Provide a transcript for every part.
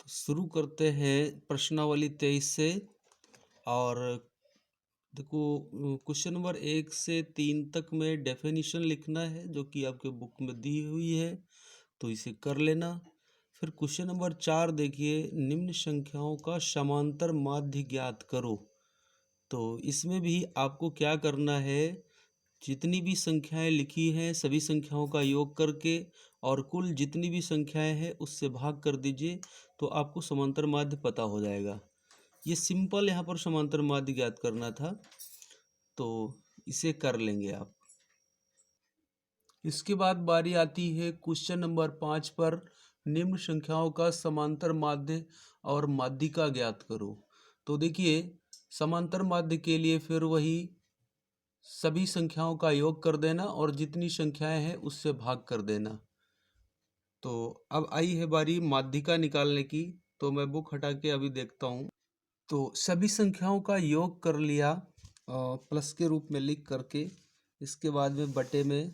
शुरू करते हैं प्रश्नावली 23 से। और देखो, क्वेश्चन नंबर 1 से 3 तक में डेफिनेशन लिखना है जो कि आपके बुक में दी हुई है, तो इसे कर लेना। फिर क्वेश्चन नंबर 4 देखिए, निम्न संख्याओं का समांतर माध्य ज्ञात करो। तो इसमें भी आपको क्या करना है, जितनी भी संख्याएं लिखी हैं सभी संख्याओं का योग करके और कुल जितनी भी संख्याएं हैं उससे भाग कर दीजिए, तो आपको समांतर माध्य पता हो जाएगा। ये सिंपल यहाँ पर समांतर माध्य ज्ञात करना था, तो इसे कर लेंगे आप। इसके बाद बारी आती है क्वेश्चन नंबर 5 पर, निम्न संख्याओं का समांतर माध्य और माध्यिका ज्ञात करो। तो देखिए, समांतर माध्य के लिए फिर वही सभी संख्याओं का योग कर देना और जितनी संख्याएं हैं उससे भाग कर देना। तो अब आई है बारी माध्यिका निकालने की। तो मैं बुक हटा के अभी देखता हूँ। तो सभी संख्याओं का योग कर लिया प्लस के रूप में लिख करके। इसके बाद में बटे में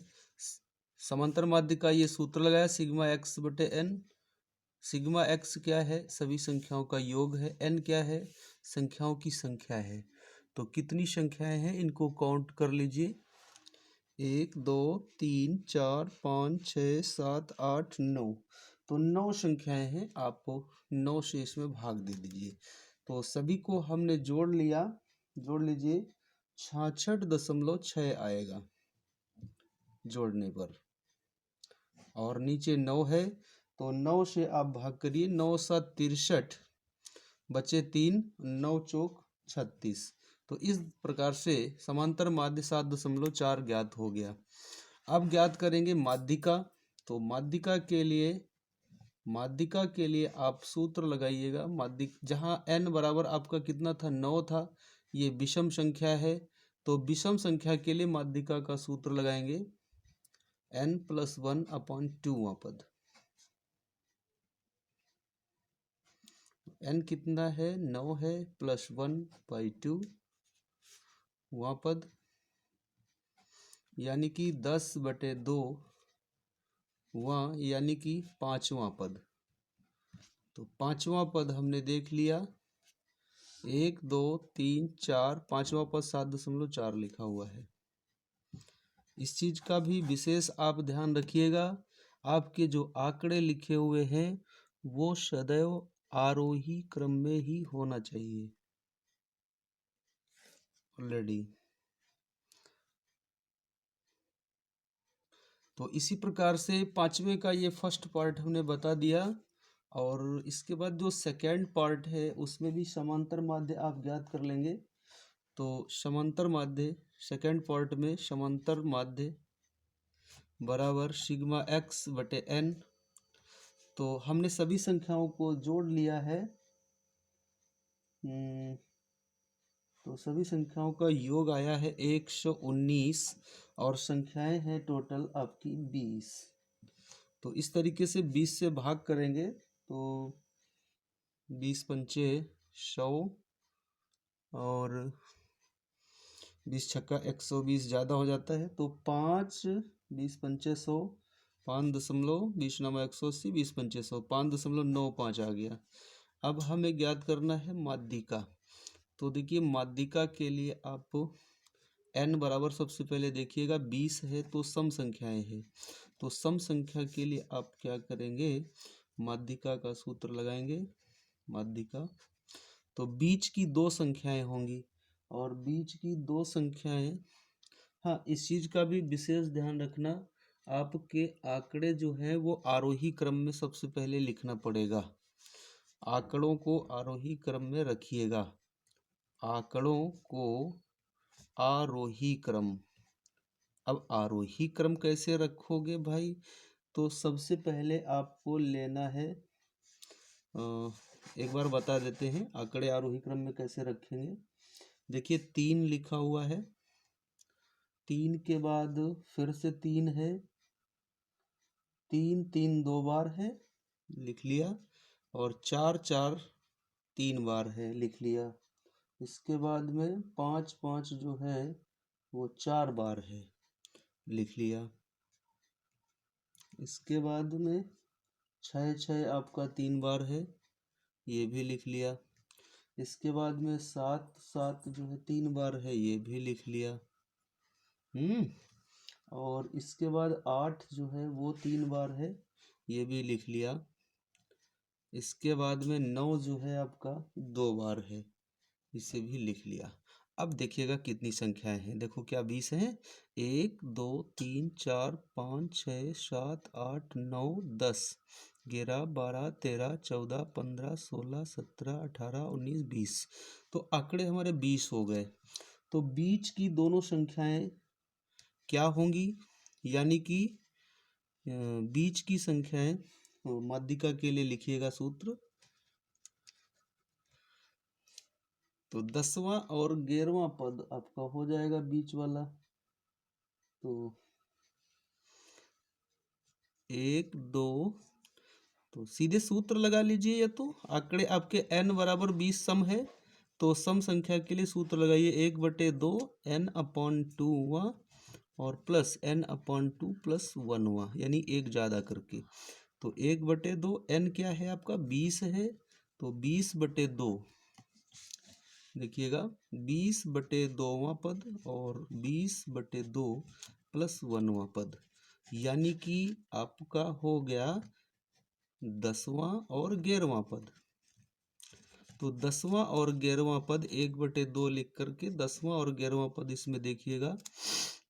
समांतर माध्य का ये सूत्र लगाया, सिग्मा एक्स बटे एन। सिग्मा एक्स क्या है, सभी संख्याओं का योग है। एन क्या है, संख्याओं की संख्या है। तो कितनी संख्याएं हैं इनको काउंट कर लीजिए। 1 2 3 4 5 6 7 8 9। तो 9 संख्याएं हैं, आप 9 से इसमें भाग दे दीजिए। तो सभी को हमने जोड़ लिया, जोड़ लीजिए, 66.6 आएगा जोड़ने पर। और नीचे 9 है, तो 9 से आप भाग करिए, 9 7 63, बचे 3, 9 चौक 36। तो इस प्रकार से समांतर माध्य 7.4 ज्ञात हो गया। अब ज्ञात करेंगे माध्यिका। तो माध्यिका के लिए आप सूत्र लगाइएगा। जहाँ n बराबर आपका कितना था, 9 था, ये विषम संख्या है, तो विषम संख्या के लिए माध्यिका का सूत्र लगाएंगे, n+1/2 पद। n कितना है, 9 है, +1/2 पद, यानी कि 10/2 यानी कि 5वां पद। तो 5वां पद हमने देख लिया, 1 2 3 4, 5वां पद 7.4 लिखा हुआ है। इस चीज का भी विशेष आप ध्यान रखिएगा, आपके जो आंकड़े लिखे हुए हैं वो सदैव आरोही क्रम में ही होना चाहिए। ऑलरेडी तो इसी प्रकार से 5वें का ये फर्स्ट पार्ट हमने बता दिया। और इसके बाद जो सेकेंड पार्ट है उसमें भी समांतर माध्य आप ज्ञात कर लेंगे। तो समांतर माध्य सेकेंड पार्ट में समांतर माध्य बराबर सिग्मा एक्स बटे एन। तो हमने सभी संख्याओं को जोड़ लिया है। तो सभी संख्याओं का योग आया है 119 और संख्याएं हैं टोटल आपकी 20। तो इस तरीके से 20 से भाग करेंगे तो 20 पंचे 100 और 20 छक्का 120 ज़्यादा हो जाता है। तो 5 20 पंचे 100, 5.20 20 पंचे 100, 5.95 आ गया। अब हमें ज्ञात करना है माध्यिका। तो देखिए, माध्यिका के लिए आप n बराबर सबसे पहले देखिएगा 20 है तो सम संख्याएं हैं। तो सम संख्या के लिए आप क्या करेंगे, माध्यिका का सूत्र लगाएंगे। माध्यिका तो बीच की दो संख्याएं होंगी और बीच की दो संख्याएं, हाँ इस चीज का भी विशेष ध्यान रखना, आपके आंकड़े जो हैं वो आरोही क्रम में सबसे पहले लिखना पड़ेगा। आंकड़ों को आरोही क्रम में रखिएगा, आंकड़ों को आरोही क्रम। अब आरोही क्रम कैसे रखोगे भाई, तो सबसे पहले आपको लेना है, एक बार बता देते हैं आंकड़े आरोही क्रम में कैसे रखेंगे। देखिए 3 लिखा हुआ है, 3 के बाद फिर से 3 है, 3 3 दो बार है, लिख लिया, और 4 4 3 बार है, लिख लिया। इसके बाद में 5 5 जो है वो 4 बार है, लिख लिया। इसके बाद में 6 6 आपका 3 बार है, ये भी लिख लिया। इसके बाद में 7 7 जो है 3 बार है, ये भी लिख लिया। और इसके बाद 8 जो है वो 3 बार है, ये भी लिख लिया। इसके बाद में 9 जो है आपका 2 बार है, इसे भी लिख लिया। अब देखिएगा कितनी संख्याएं हैं, देखो क्या 20 हैं। 1 2 3 4 5 6 7 8 9 10 11 12 13 14 15 16 17 18 19 20। तो आंकड़े हमारे 20 हो गए। तो बीच की दोनों संख्याएं क्या होंगी, यानी कि बीच की संख्याएं माध्यिका के लिए लिखिएगा सूत्र। तो 10वां और 11वां पद आपका हो जाएगा बीच वाला। तो 1 2, तो सीधे सूत्र लगा लीजिए, या तो आंकड़े आपके n बराबर 20 सम है तो सम संख्या के लिए सूत्र लगाइए 1/2 n/2 हुआ और प्लस n/2 प्लस 1 हुआ, यानी एक ज़्यादा करके। तो 1/2 n क्या है आपका 20 है, तो 20/2 देखिएगा 20/2वां पद और 20/2 प्लस 1वां पद, यानी कि आपका हो गया 10वां और 11वां पद। तो 10वां और 11वां पद 1/2 लिख करके 10वां और 11वां पद इसमें देखिएगा,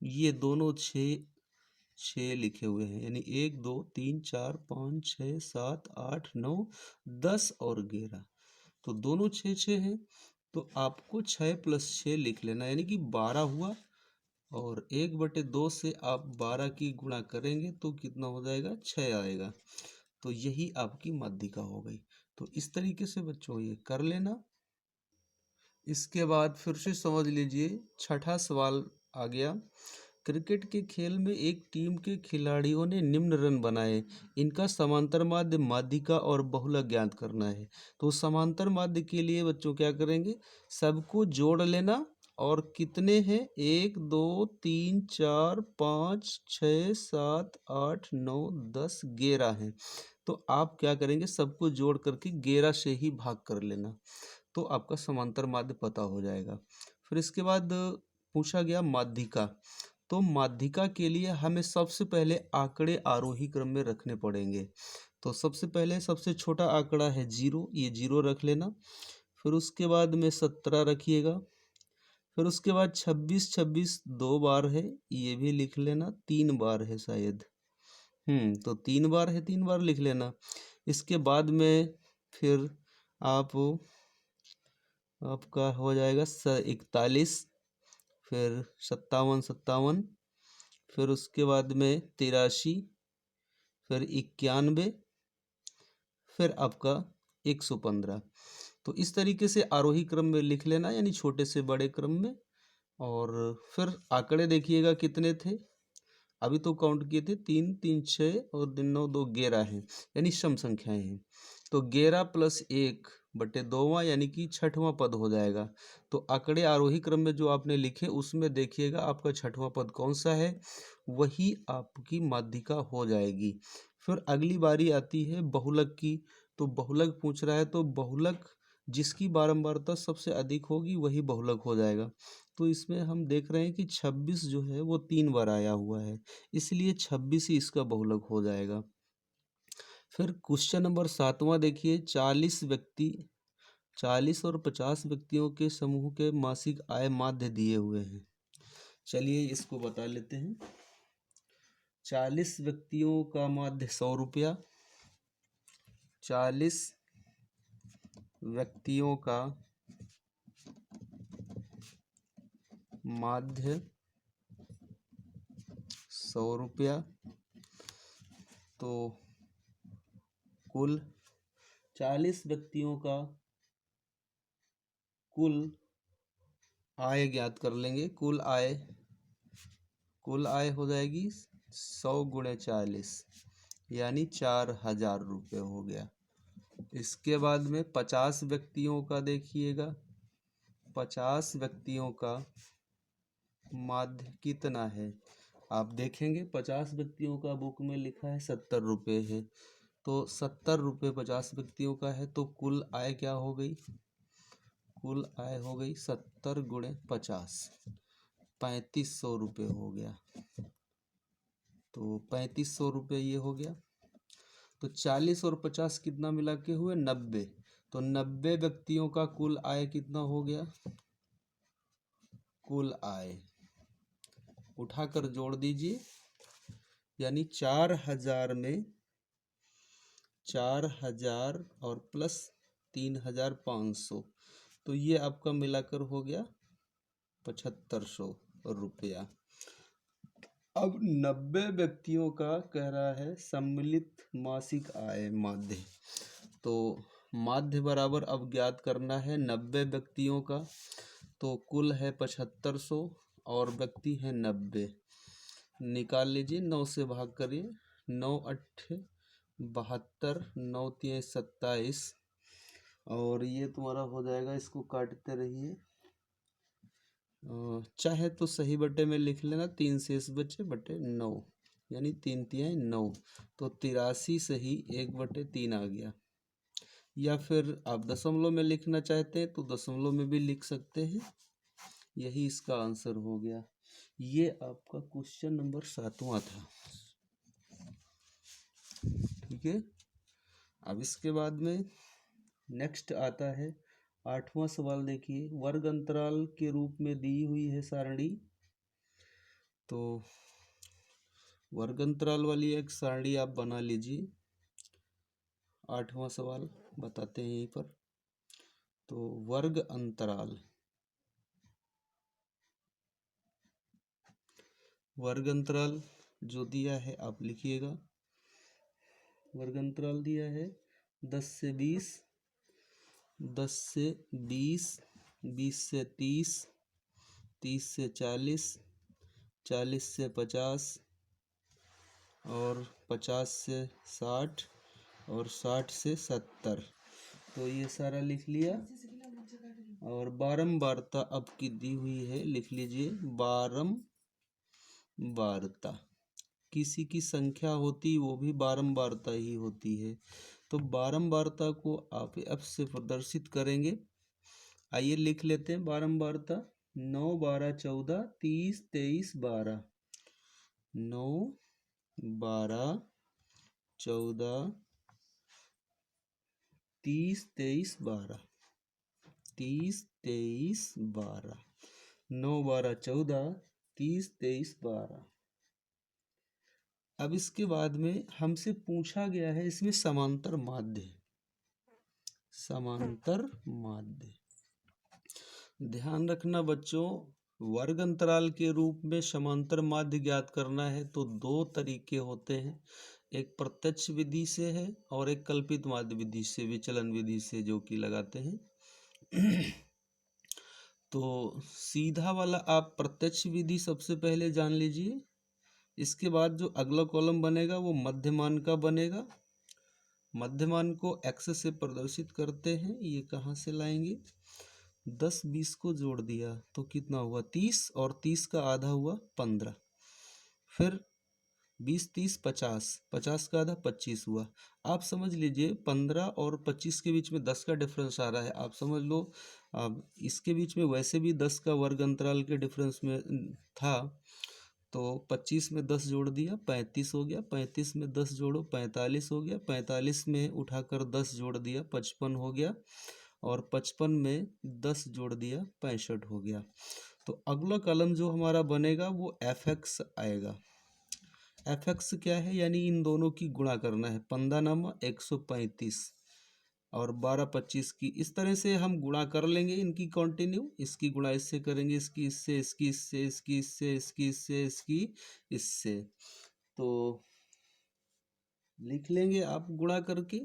ये दोनों 6 लिखे हुए हैं, यानी 1 2 3 4 5 6 7 8 9 10 और 11। तो दोनों 6 हैं, तो आपको 6 + 6 लिख लेना, यानी कि 12 हुआ। और 1/2 से आप 12 की गुणा करेंगे तो कितना हो जाएगा 6 आएगा। तो यही आपकी माध्यिका हो गई। तो इस तरीके से बच्चों ये कर लेना। इसके बाद फिर से समझ लीजिए, छठा सवाल आ गया। क्रिकेट के खेल में एक टीम के खिलाड़ियों ने निम्न रन बनाए, इनका समांतर माध्य, माध्यिका और बहुलक ज्ञात करना है। तो समांतर माध्य के लिए बच्चों क्या करेंगे, सबको जोड़ लेना। और कितने हैं 1 2 3 4 5 6 7 8 9 10 11 हैं। तो आप क्या करेंगे, सबको जोड़ करके 11 से ही भाग कर लेना, तो आपका समांतर माध्य पता हो जाएगा। फिर इसके बाद पूछा गया माध्यिका। तो माध्यिका के लिए हमें सबसे पहले आंकड़े आरोही क्रम में रखने पड़ेंगे। तो सबसे पहले सबसे छोटा आंकड़ा है 0, ये 0 रख लेना। फिर उसके बाद में 17 रखिएगा। फिर उसके बाद 26 26 2 बार है, ये भी लिख लेना। 3 बार है शायद, तो 3 बार है, 3 बार लिख लेना। इसके बाद में फिर आपका हो जाएगा 41, फिर 57 57, फिर उसके बाद में 83, फिर 91, फिर आपका 115। तो इस तरीके से आरोही क्रम में लिख लेना, यानी छोटे से बड़े क्रम में। और फिर आंकड़े देखिएगा कितने थे, अभी तो काउंट किए थे 3 3 6 और 3 9 2 11 हैं, यानी सम संख्याएं हैं। तो 11 + 1/2वां, यानी कि छठवां पद हो जाएगा। तो आंकड़े आरोही क्रम में जो आपने लिखे उसमें देखिएगा आपका छठवां पद कौन सा है, वही आपकी माध्यिका हो जाएगी। फिर अगली बारी आती है बहुलक की। तो बहुलक पूछ रहा है, तो बहुलक जिसकी बारंबारता सबसे अधिक होगी वही बहुलक हो जाएगा। तो इसमें हम देख रहे हैं कि 26 जो है वो 3 बार आया हुआ है, इसलिए 26 ही इसका बहुलक हो जाएगा। फिर क्वेश्चन नंबर 7वां देखिए, 40 और 50 व्यक्तियों के समूह के मासिक आय माध्य दिए हुए हैं। चलिए इसको बता लेते हैं। 40 व्यक्तियों का माध्य 100 रुपया, 40 व्यक्तियों का माध्य 100 रुपया। तो कुल 40 व्यक्तियों का कुल आय ज्ञात कर लेंगे। कुल आय हो जाएगी 100 × 40, यानी 4000 रुपये हो गया। इसके बाद में 50 व्यक्तियों का देखिएगा, 50 व्यक्तियों का माध्य कितना है, आप देखेंगे 50 व्यक्तियों का बुक में लिखा है 70 रुपये है। तो 70 रुपये 50 व्यक्तियों का है, तो कुल आय क्या हो गई? कुल आय हो गई 70 गुणे 50, 3500 रुपये हो गया। तो 3500 रुपये ये हो गया। तो 40 और 50 कितना मिला के हुए? 90। तो 90 व्यक्तियों का कुल आय कितना हो गया? कुल आय उठाकर जोड़ दीजिए, यानी 4000 में 4000 और प्लस 3500, तो ये आपका मिलाकर हो गया 7500 रुपया। अब 90 व्यक्तियों का कह रहा है सम्मिलित मासिक आय माध्य। तो माध्य बराबर अब ज्ञात करना है 90 व्यक्तियों का, तो कुल है 7500 और व्यक्ति है 90। निकाल लीजिए, 9 से भाग करिए, 9 8 72, 9 3 27, और ये तुम्हारा हो जाएगा, इसको काटते रहिए। चाहे तो सही बटे में लिख लेना, 3 शेष बचे बटे 9, यानी 3 3 9, तो 83 सही 1/3 आ गया। या फिर आप दशमलव में लिखना चाहते हैं तो दशमलव में भी लिख सकते हैं, यही इसका आंसर हो गया। ये आपका क्वेश्चन नंबर 7वां था। ठीक है, अब इसके बाद में नेक्स्ट आता है 8वां सवाल। देखिए, वर्ग अंतराल के रूप में दी हुई है सारणी। तो वर्ग अंतराल वाली एक सारणी आप बना लीजिए। 8वां सवाल बताते हैं यहीं पर। तो वर्ग अंतराल, वर्ग अंतराल जो दिया है आप लिखिएगा। वर्ग अंतराल दिया है 10 से 20, 10 से 20, 20 से 30, 30 से 40, 40 से 50, और 50 से 60, और 60 से 70। तो ये सारा लिख लिया। और बारंबारता अब की दी हुई है, लिख लीजिए बारंबारता। किसी की संख्या होती वो भी बारंबारता ही होती है। तो बारंबारता को आप एफ से प्रदर्शित करेंगे। आइए लिख लेते हैं बारंबारता। 9 12 14 30 23 12, 9 12 14 30 23 12, 30 23 12, 9 12 14 30 23 12। अब इसके बाद में हमसे पूछा गया है इसमें समांतर माध्य, समांतर माध्य। ध्यान रखना बच्चों, वर्ग अंतराल के रूप में समांतर माध्य ज्ञात करना है तो दो तरीके होते हैं, एक प्रत्यक्ष विधि से है और एक कल्पित माध्य विधि से, विचलन विधि से जो कि लगाते हैं। तो सीधा वाला आप प्रत्यक्ष विधि सबसे पहले जान लीजिए। इसके बाद जो अगला कॉलम बनेगा वो मध्यमान का बनेगा। मध्यमान को x से प्रदर्शित करते हैं। ये कहाँ से लाएंगे? 10 20 को जोड़ दिया तो कितना हुआ? 30, और 30 का आधा हुआ 15। फिर 20 30 50, 50 का आधा 25 हुआ। आप समझ लीजिए 15 और 25 के बीच में 10 का डिफरेंस आ रहा है। आप समझ लो अब इसके बीच में वैसे भी 10 का वर्ग अंतराल के डिफरेंस में था, तो 25 में 10 जोड़ दिया 35 हो गया, 35 में 10 जोड़ो 45 हो गया, 45 में उठाकर 10 जोड़ दिया 55 हो गया, और 55 में 10 जोड़ दिया 65 हो गया। तो अगला कॉलम जो हमारा बनेगा वो एफ एक्स आएगा। एफ एक्स क्या है? यानी इन दोनों की गुणा करना है। 15 नामा 135 और 12 25 की, इस तरह से हम गुणा कर लेंगे इनकी कंटिन्यू। इसकी गुणा इससे करेंगे, इसकी इससे, इसकी इससे, इसकी इससे, इसकी इससे, इसकी इससे, तो लिख लेंगे आप गुणा करके।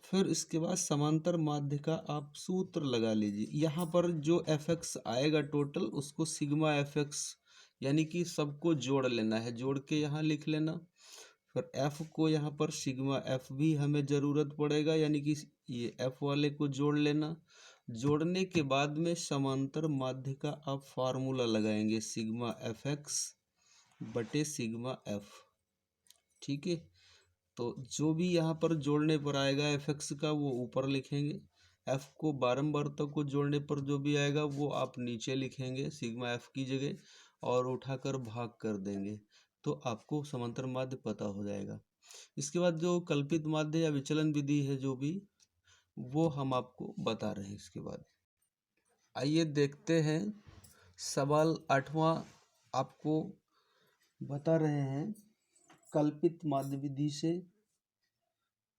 फिर इसके बाद समांतर माध्य का आप सूत्र लगा लीजिए। यहाँ पर जो एफ एक्स आएगा टोटल, उसको सिग्मा एफ एक्स, यानी कि सबको जोड़ लेना है, जोड़ के यहाँ लिख लेना। फिर एफ को यहाँ पर सिग्मा एफ भी हमें ज़रूरत पड़ेगा, यानी कि ये एफ वाले को जोड़ लेना। जोड़ने के बाद में समांतर माध्य का आप फार्मूला लगाएंगे, सिग्मा एफ एक्स बटे सिग्मा एफ। ठीक है, तो जो भी यहाँ पर जोड़ने पर आएगा एफ एक्स का वो ऊपर लिखेंगे, एफ को बारंबार तक को जोड़ने पर जो भी आएगा वो आप नीचे लिखेंगे सिग्मा एफ की जगह और उठाकर भाग कर देंगे, तो आपको समांतर माध्य पता हो जाएगा। इसके बाद जो कल्पित माध्य या विचलन विधि है जो भी, वो हम आपको बता रहे हैं। इसके बाद आइए देखते हैं सवाल 8वां आपको बता रहे हैं कल्पित माध्य विधि से।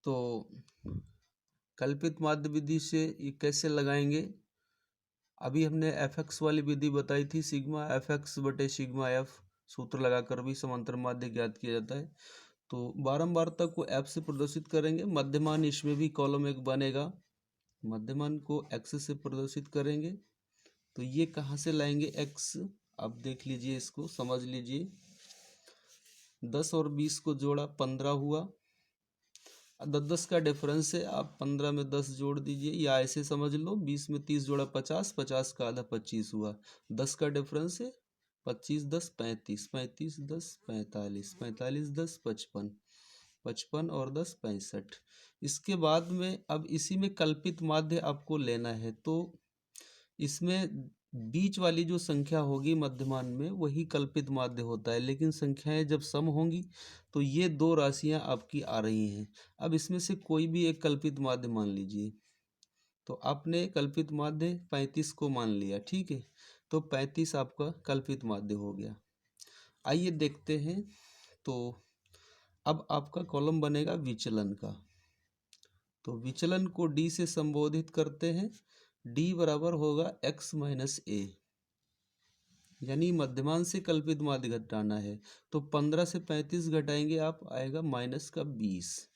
तो कल्पित माध्य विधि से ये कैसे लगाएंगे, अभी हमने एफ एक्स वाली विधि बताई थी, सिग्मा एफ एक्स बटे सिग्मा एफ सूत्र लगाकर भी समांतर माध्य ज्ञात किया जाता है। तो बारंबार तक को एफ से प्रदर्शित करेंगे, मध्यमान इसमें भी कॉलम एक बनेगा, मध्यमान को एक्स से प्रदर्शित करेंगे। तो ये कहाँ से लाएंगे एक्स, आप देख लीजिए, इसको समझ लीजिए। 10 और 20 को जोड़ा 15 हुआ, 10 का डिफरेंस है, आप 15 में 10 जोड़ दीजिए या ऐसे समझ लो 20 में 30 जोड़ा 50, 50 का आधा 25 हुआ, 10 का डिफरेंस है, 25 10 35, 35 10 45, 45 10 55, 55 और 10 65। इसके बाद में अब इसी में कल्पित माध्य आपको लेना है, तो इसमें बीच वाली जो संख्या होगी मध्यमान में वही कल्पित माध्य होता है, लेकिन संख्याएं जब सम होंगी तो ये दो राशियां आपकी आ रही हैं। अब इसमें से कोई भी एक कल्पित माध्य मान लीजिए, तो आपने कल्पित माध्य 35 को मान लिया, ठीक है, तो 35 आपका कल्पित माध्य हो गया। आइए देखते हैं, तो अब आपका कॉलम बनेगा विचलन का। तो विचलन को डी से संबोधित करते हैं, डी बराबर होगा एक्स माइनस ए, यानी मध्यमान से कल्पित माध्य घटाना है। तो 15 से 35 घटाएंगे आप, आएगा माइनस का 20,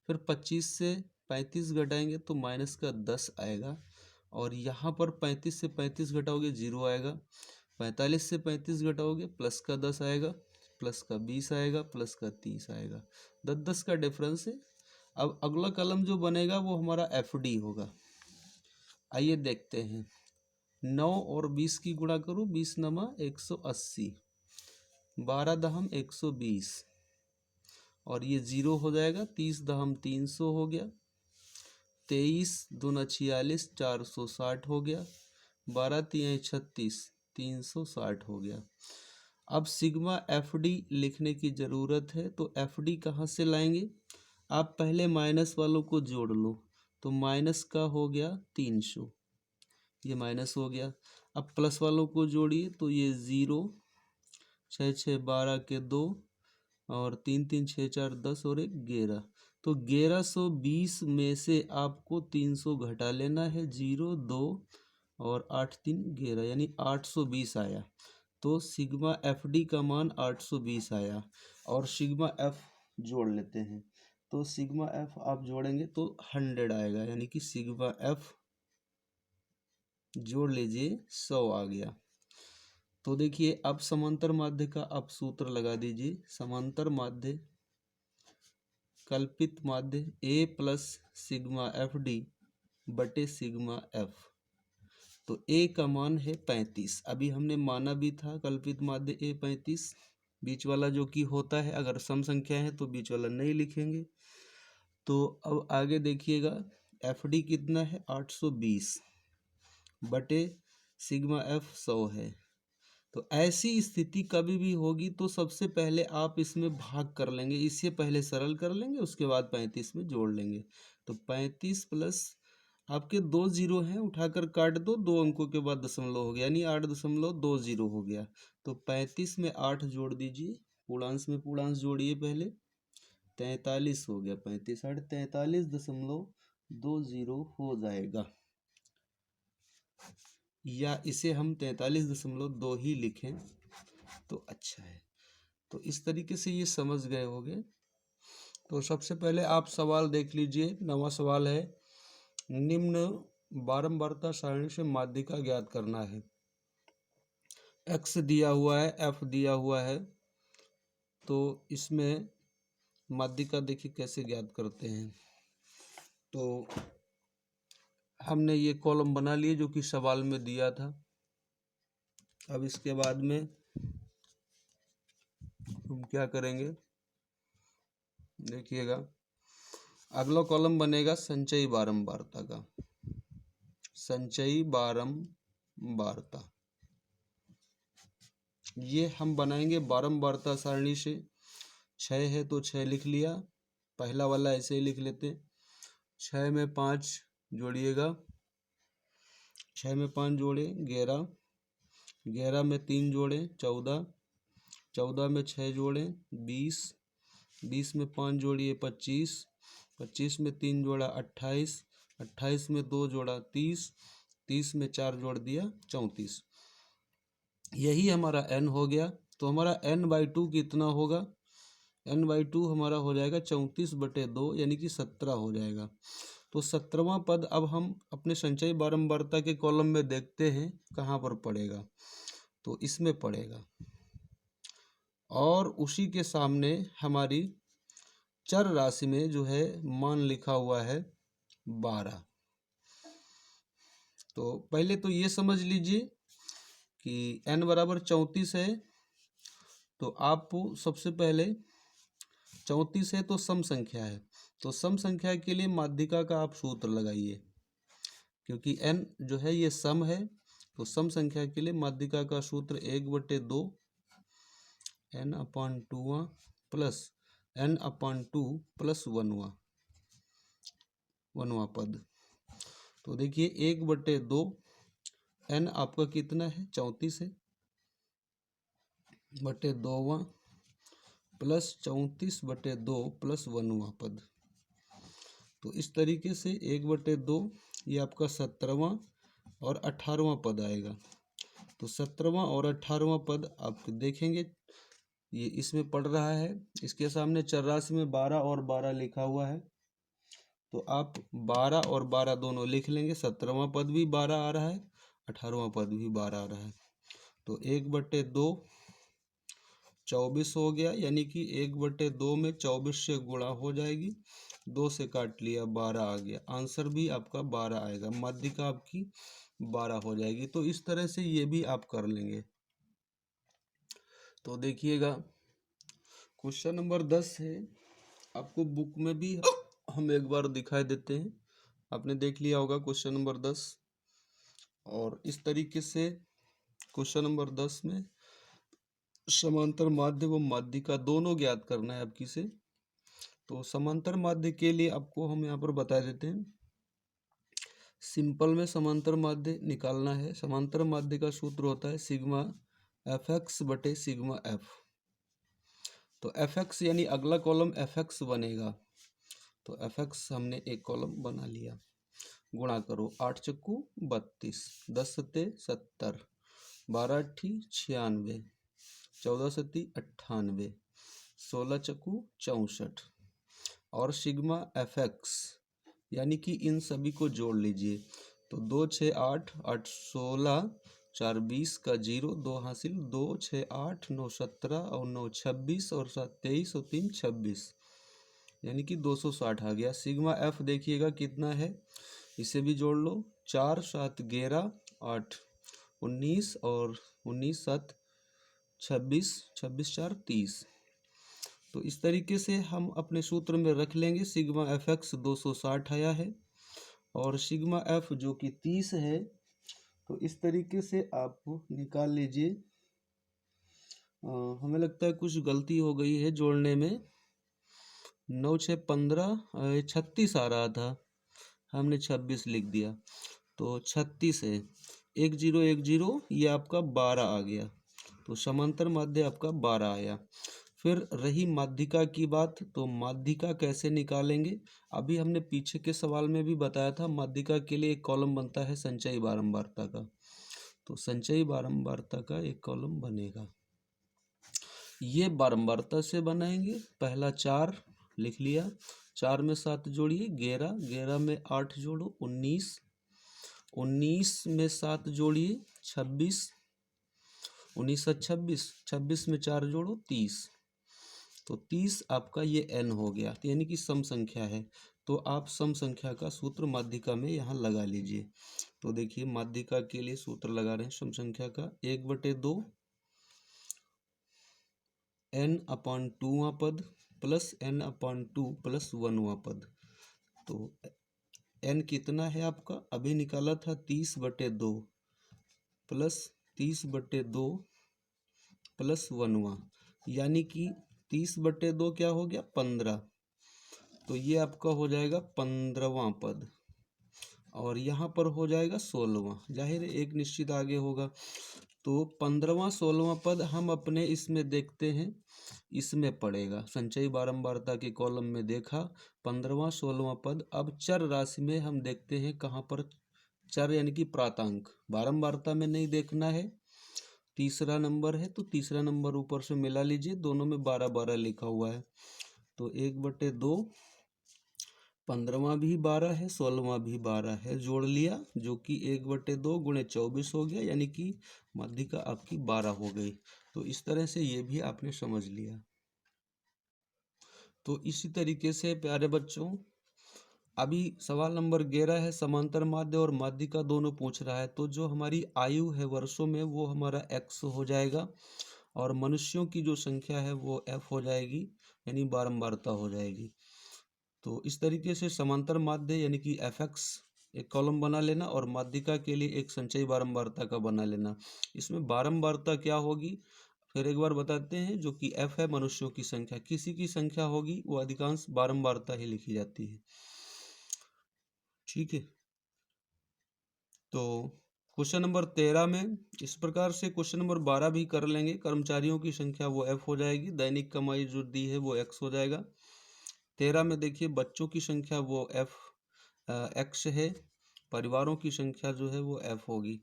फिर 25 से 35 घटाएंगे तो माइनस का 10 आएगा, और यहाँ पर 35 से 35 घटाओगे 0 आएगा, 45 से 35 घटाओगे प्लस का 10 आएगा, प्लस का 20 आएगा, प्लस का 30 आएगा, 10 का डिफरेंस है। अब अगला कॉलम जो बनेगा वो हमारा एफ डी होगा। आइए देखते हैं, 9 और 20 की गुणा करो, 20 नमा 180, 12 दहम 120, और ये 0 हो जाएगा, 30 दहम 300 हो गया, 23 दूना 46, 460 हो गया, 12 तियाई 36, 360 हो गया। अब सिग्मा एफ डी लिखने की ज़रूरत है, तो एफ डी कहाँ से लाएंगे, आप पहले माइनस वालों को जोड़ लो, तो माइनस का हो गया 300, ये माइनस हो गया। अब प्लस वालों को जोड़िए, तो ये 0, 6 6 12 के 2, और 3 3 6 4 10 और 1 11, तो 1120 में से आपको 300 घटा लेना है, 0 2 और 8 3 11, यानी 820 आया। तो सिग्मा एफ डी का मान 820 आया, और सिग्मा एफ जोड़ लेते हैं, तो सिग्मा एफ आप जोड़ेंगे तो 100 आएगा, यानी कि सिग्मा एफ जोड़ लीजिए 100 आ गया। तो देखिए अब समांतर माध्य का आप सूत्र लगा दीजिए, समांतर माध्य कल्पित माध्य ए प्लस सिग्मा एफ डी बटे सिग्मा एफ। तो ए का मान है 35, अभी हमने माना भी था कल्पित माध्य ए 35, बीच वाला जो कि होता है, अगर सम संख्या है तो बीच वाला नहीं लिखेंगे। तो अब आगे देखिएगा, एफ डी कितना है 820 बटे सिग्मा एफ 100 है। तो ऐसी स्थिति कभी भी होगी तो सबसे पहले आप इसमें भाग कर लेंगे, इससे पहले सरल कर लेंगे, उसके बाद 35 में जोड़ लेंगे। तो 35 प्लस आपके 2 जीरो हैं, उठाकर काट दो, 2 अंकों के बाद दशमलव हो गया, यानी 8.20 हो गया। तो 35 में 8 जोड़ दीजिए, पूर्णांश में पूर्णांश जोड़िए पहले, 43 हो गया, 35 8 43.20 हो जाएगा, या इसे हम 43.2 ही लिखें तो अच्छा है। तो इस तरीके से ये समझ गए होंगे। तो सबसे पहले आप सवाल देख लीजिए, 9वां सवाल है, निम्न बारंबारता सारणी से माध्यिका ज्ञात करना है। एक्स दिया हुआ है, एफ दिया हुआ है, तो इसमें माध्यिका देखिए कैसे ज्ञात करते हैं। तो हमने ये कॉलम बना लिए जो कि सवाल में दिया था। अब इसके बाद में हम क्या करेंगे, देखिएगा अगला कॉलम बनेगा संचयी बारंबारता का। संचयी बारंबारता ये हम बनाएंगे बारंबारता सारणी से। 6 है तो 6 लिख लिया, पहला वाला ऐसे ही लिख लेते। 6 में 5 जोड़िएगा, 6 में 5 जोड़े 11, 11 में 3 जोड़े 14, 14 में 6 जोड़े 20, 20 में 5 जोड़िए 25, 25 में 3 जोड़ा 28, 28 में 2 जोड़ा 30, 30 में 4 जोड़ दिया 34। यही हमारा n हो गया। तो हमारा n/2 कितना होगा? n/2 हमारा हो जाएगा 34/2 यानी कि 17 हो जाएगा। तो 17वां पद अब हम अपने संचयी बारंबारता के कॉलम में देखते हैं कहाँ पर पड़ेगा। तो इसमें पड़ेगा और उसी के सामने हमारी चर राशि में जो है मान लिखा हुआ है 12। तो पहले तो ये समझ लीजिए कि n बराबर 34 है। तो आप सबसे पहले 34 है तो सम संख्या है, तो सम संख्या के लिए माध्यिका का आप सूत्र लगाइए। क्योंकि n जो है ये सम है, तो सम संख्या के लिए माध्यिका का सूत्र 1/2 n/2 प्लस n/2 प्लस 1वां पद। तो देखिए 1/2 n आपका कितना है? 34 है, बटे 2वां प्लस 34/2 प्लस 1वां पद। तो इस तरीके से 1/2 ये आपका 17वां और 18वां पद आएगा। तो 17वां और 18वां पद आप देखेंगे ये इसमें पड़ रहा है। इसके सामने चर राशि में 12 और 12 लिखा हुआ है, तो आप 12 और 12 दोनों लिख लेंगे। 17वां पद भी 12 आ रहा है, 18वां पद भी 12 आ रहा है। तो 1/2 24 हो गया, यानी कि 1/2 में 24 से गुणा हो जाएगी, 2 से काट लिया 12 आ गया। आंसर भी आपका 12 आएगा, माध्यिका आपकी 12 हो जाएगी। तो इस तरह से ये भी आप कर लेंगे। तो देखिएगा क्वेश्चन नंबर 10 है, आपको बुक में भी हम एक बार दिखाई देते हैं। आपने देख लिया होगा क्वेश्चन नंबर 10। और इस तरीके से क्वेश्चन नंबर 10 में समांतर माध्य व माध्यिका दोनों ज्ञात करना है आपकी से। तो समांतर माध्य के लिए आपको हम यहाँ पर बता देते हैं। सिंपल में समांतर माध्य निकालना है। समांतर माध्य का सूत्र होता है सिग्मा fx बटे सिग्मा f। तो fx यानी अगला कॉलम fx बनेगा। तो fx हमने एक कॉलम बना लिया। गुणा करो 8 चक्कू 32, 10 सत्ते 70, 12 अट्ठी 96, 14 सत्ती 98, 16 चक्कू 64 और सिग्मा fx यानी कि इन सभी को जोड़ लीजिए। तो 2 6 8 8 16 4 20 का 0 2 हासिल 2 6 8 9 17 और 9 26 और 7 23 और 3 26 यानी कि 260 आ गया। सिग्मा f देखिएगा कितना है, इसे भी जोड़ लो। 4 7 11 8 19 और 19 7 26, 26 4 30। तो इस तरीके से हम अपने सूत्र में रख लेंगे। सिग्मा fx 260 आया है और सिग्मा f जो कि 30 है। तो इस तरीके से आप निकाल लीजिए। हमें लगता है कुछ गलती हो गई है जोड़ने में। 9 6 15 36 आ रहा था, हमने 26 लिख दिया। तो 36 है, 1 0 1 0 ये आपका 12 आ गया। तो समांतर माध्य आपका 12 आया। फिर रही माध्यिका की बात, तो माध्यिका कैसे निकालेंगे? अभी हमने पीछे के सवाल में भी बताया था, माध्यिका के लिए एक कॉलम बनता है संचयी बारंबारता का। तो संचयी बारंबारता का एक कॉलम बनेगा। ये बारंबारता से बनाएंगे। पहला 4 लिख लिया, 4 में 7 जोड़िए 11, 11 में 8 जोड़ो 19, 19 में 7 जोड़िए 26, 19 7 26, 26 में 4 जोड़ो 30। तो 30 आपका ये n हो गया, यानी कि सम संख्या है। तो आप सम संख्या का सूत्र माध्यिका में यहाँ लगा लीजिए। तो देखिए माध्यिका के लिए सूत्र लगा रहे हैं सम संख्या का। 1/2 n/2वां पद प्लस n/2 प्लस 1वां पद। तो n कितना है आपका, अभी निकाला था 30/2 प्लस 30/2 प्लस 1वां, यानी कि 30/2 क्या हो गया 15। तो ये आपका हो जाएगा 15वां पद और यहाँ पर हो जाएगा 16वां। जाहिर है एक निश्चित आगे होगा। तो 15वां 16वां पद हम अपने इसमें देखते हैं, इसमें पड़ेगा संचयी बारंबारता के कॉलम में देखा 15वां 16वां पद। अब चर राशि में हम देखते हैं कहाँ पर, चर यानी कि प्रातांक, बारंबारता में नहीं देखना है। तीसरा नंबर है तो तीसरा नंबर ऊपर से मिला लीजिए, दोनों में 12/12 लिखा हुआ है। तो 1/2, 15वां भी 12 है, 16वां भी 12 है, जोड़ लिया जो कि 1/2 गुणे 24 हो गया, यानी कि माध्यिका आपकी 12 हो गई। तो इस तरह से ये भी आपने समझ लिया। तो इसी तरीके से प्यारे बच्चों, अभी सवाल नंबर 11 है, समांतर माध्य और माध्यिका दोनों पूछ रहा है। तो जो हमारी आयु है वर्षों में वो हमारा x हो जाएगा और मनुष्यों की जो संख्या है वो f हो जाएगी, यानी बारंबारता हो जाएगी। तो इस तरीके से समांतर माध्य यानी कि fx एक कॉलम बना लेना और माध्यिका के लिए एक संचयी बारंबारता का बना लेना। इसमें बारंबारता क्या होगी फिर एक बार बताते हैं, जो कि f है मनुष्यों की संख्या, किसी की संख्या होगी वो अधिकांश बारंबारता ही लिखी जाती है। ठीक है। तो क्वेश्चन नंबर 13 में इस प्रकार से क्वेश्चन नंबर 12 भी कर लेंगे। कर्मचारियों की संख्या वो f हो जाएगी, दैनिक कमाई जो दी है वो x हो जाएगा। 13 में देखिए बच्चों की संख्या वो x है, परिवारों की संख्या जो है वो f होगी।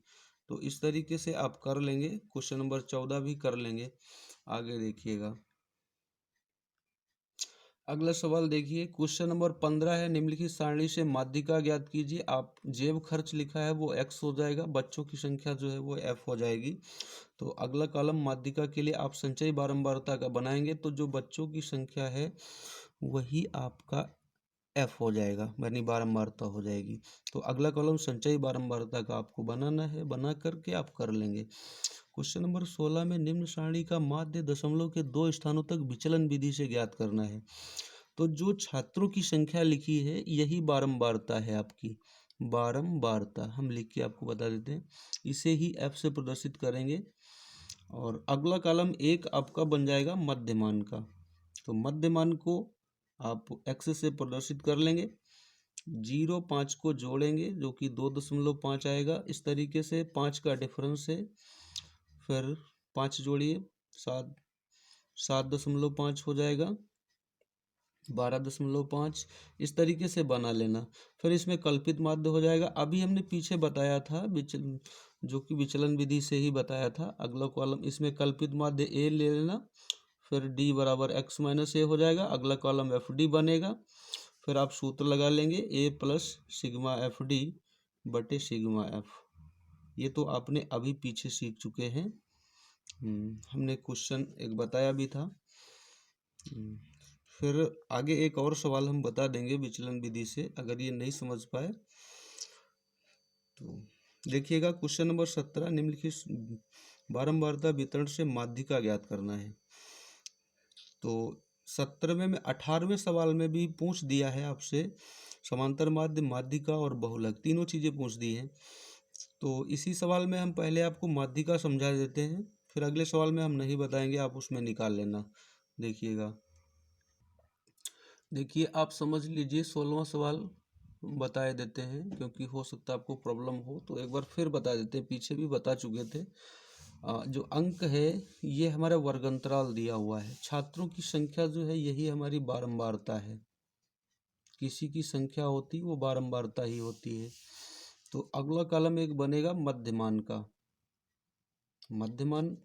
तो इस तरीके से आप कर लेंगे। क्वेश्चन नंबर 14 भी कर लेंगे। आगे देखिएगा, अगला सवाल देखिए क्वेश्चन नंबर 15 है, निम्नलिखित सारणी से माध्यिका ज्ञात कीजिए। आप जेब खर्च लिखा है वो x हो जाएगा, बच्चों की संख्या जो है वो f हो जाएगी। तो अगला कॉलम माध्यिका के लिए आप संचयी बारंबारता का बनाएंगे, तो जो बच्चों की संख्या है वही आपका f हो जाएगा, यानी बारंबारता हो जाएगी। तो अगला कॉलम संचयी बारंबारता का आपको बनाना है, बना करके आप कर लेंगे। क्वेश्चन नंबर 16 में निम्न सारणी का माध्य दशमलव के 2 स्थानों तक विचलन विधि से ज्ञात करना है। तो जो छात्रों की संख्या लिखी है यही बारंबारता है आपकी, बारंबारता हम लिख के आपको बता देते हैं, इसे ही f से प्रदर्शित करेंगे। और अगला कॉलम एक आपका बन जाएगा मध्यमान का। तो मध्यमान को आप x से प्रदर्शित कर लेंगे, 0.5 को जोड़ेंगे जो कि 2.5 आएगा। इस तरीके से 5 का डिफरेंस है, फिर 5 जोड़िए 7.5 हो जाएगा, 12.5 इस तरीके से बना लेना। फिर इसमें कल्पित माध्य हो जाएगा, अभी हमने पीछे बताया था जो कि विचलन विधि से ही बताया था। अगला कॉलम इसमें कल्पित माध्य a ले लेना, फिर d बराबर x माइनस a हो जाएगा। अगला कॉलम एफ डी बनेगा, फिर आप सूत्र लगा लेंगे a plus sigma F D बटे सिग्मा एफ। ये तो आपने अभी पीछे सीख चुके हैं, हमने क्वेश्चन एक बताया भी था। फिर आगे एक और सवाल हम बता देंगे विचलन विधि से, अगर ये नहीं समझ पाए तो देखिएगा। क्वेश्चन नंबर 17, निम्नलिखित बारंबारता वितरण से माध्यिका ज्ञात करना है। तो 17वें में 18वें सवाल में भी पूछ दिया है आपसे, समांतर माध्य, माध्यिका और बहुलक तीनों चीज़ें पूछ दी हैं। तो इसी सवाल में हम पहले आपको माध्यिका समझा देते हैं, फिर अगले सवाल में हम नहीं बताएंगे, आप उसमें निकाल लेना। देखिएगा, देखिए आप समझ लीजिए 16वां सवाल बताए देते हैं, क्योंकि हो सकता है आपको प्रॉब्लम हो, तो एक बार फिर बता देते हैं, पीछे भी बता चुके थे। जो अंक है ये हमारा वर्गंतराल दिया हुआ है, छात्रों की संख्या जो है यही हमारी बारंबारता है, किसी की संख्या होती वो बारंबारता ही होती है। तो अगला कॉलम एक बनेगा मध्यमान का, मध्यमान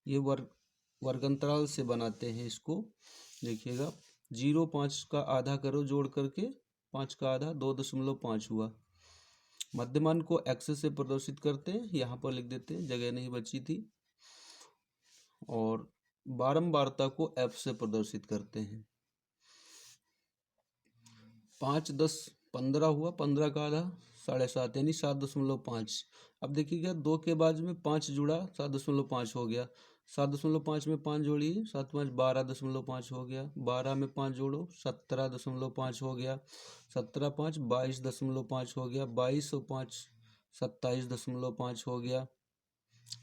ये वर्गंतराल से बनाते हैं इसको। देखिएगा 0.5 का आधा करो जोड़ करके, 5 का आधा 2.5 हुआ। मध्यमान को x से प्रदर्शित करते हैं, यहाँ पर लिख देते हैं, जगह नहीं बची थी। और बारंबारता को f से प्रदर्शित करते हैं। 5, 10, 15 हुआ, 15 का आधा 7.5 यानी 7.5। अब देखिएगा 2 के बाद में 5 जुड़ा, 7.5 हो गया। 7.5 में 5 जोड़िए, 7×5 12.5 हो गया। 12 में 5 जोड़ो, 17.5 हो गया। 17×5 22.5 हो गया। 22 और 5 27.5 हो गया।